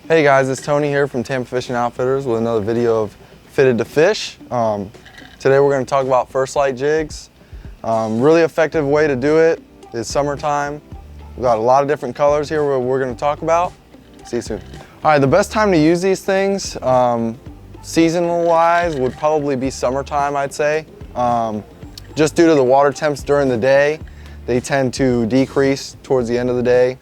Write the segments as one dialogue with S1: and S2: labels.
S1: Hey guys, it's Tony here from Tampa Fishing Outfitters with another video of Fitted to Fish. Today we're going to talk about first light jigs. Really effective way to do it is summertime. We've got a lot of different colors here we're going to talk about. See you soon. All right, the best time to use these things, seasonal wise, would probably be summertime, I'd say. Just due to the water temps during the day, they tend to decrease towards the end of the day.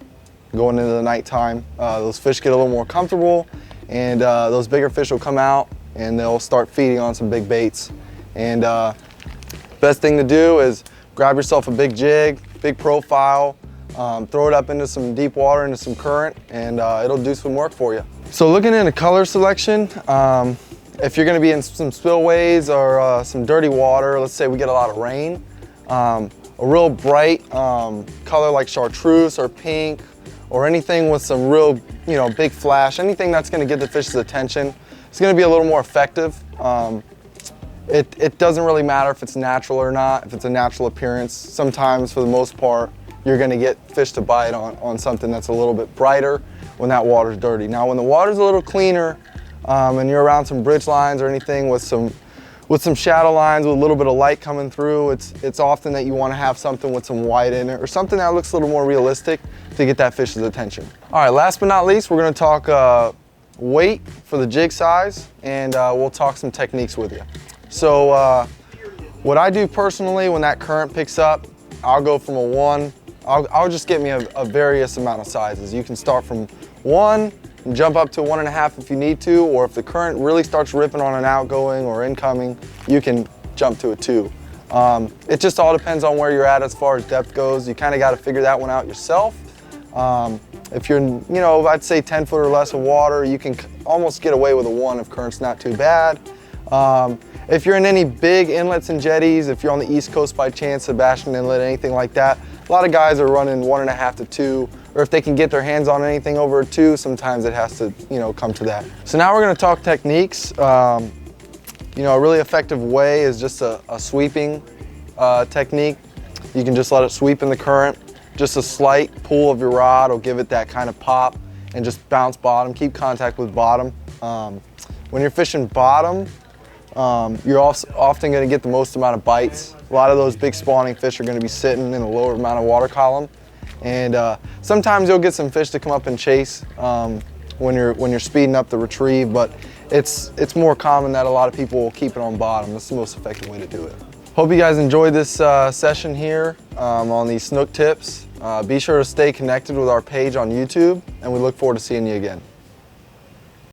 S1: Going into the nighttime, those fish get a little more comfortable, and those bigger fish will come out and they'll start feeding on some big baits. And best thing to do is grab yourself a big jig, big profile, throw it up into some deep water, into some current, and it'll do some work for you. So looking into color selection, if you're going to be in some spillways or some dirty water, let's say we get a lot of rain, a real bright color like chartreuse or pink, or anything with some real, big flash, anything that's going to get the fish's attention, it's going to be a little more effective. It doesn't really matter if it's natural or not, if it's a natural appearance. Sometimes, for the most part, you're going to get fish to bite on something that's a little bit brighter when that water's dirty. Now, when the water's a little cleaner and you're around some bridge lines or anything with some shadow lines with a little bit of light coming through, it's often that you want to have something with some white in it or something that looks a little more realistic to get that fish's attention. All right, last but not least, we're going to talk weight for the jig size, and we'll talk some techniques with you. So what I do personally when that current picks up, I'll go from a 1, I'll just get me a various amount of sizes. You can start from 1 and jump up to 1.5 if you need to, or if the current really starts ripping on an outgoing or incoming, you can jump to a 2. It just all depends on where you're at as far as depth goes. You kind of got to figure that one out yourself. If you're, I'd say 10 foot or less of water, you can almost get away with a 1 if current's not too bad. If you're in any big inlets and jetties, if you're on the East Coast by chance, Sebastian Inlet, anything like that, a lot of guys are running 1.5 to 2, or if they can get their hands on anything over a 2, sometimes it has to, come to that. So now we're going to talk techniques. A really effective way is just a sweeping technique. You can just let it sweep in the current. Just a slight pull of your rod will give it that kind of pop and just bounce bottom, keep contact with bottom. When you're fishing bottom, you're often going to get the most amount of bites. A lot of those big spawning fish are going to be sitting in a lower amount of water column. And sometimes you'll get some fish to come up and chase when you're speeding up the retrieve, but it's more common that a lot of people will keep it on bottom. That's the most effective way to do it. Hope you guys enjoyed this session here on these snook tips. Be sure to stay connected with our page on YouTube, and we look forward to seeing you again.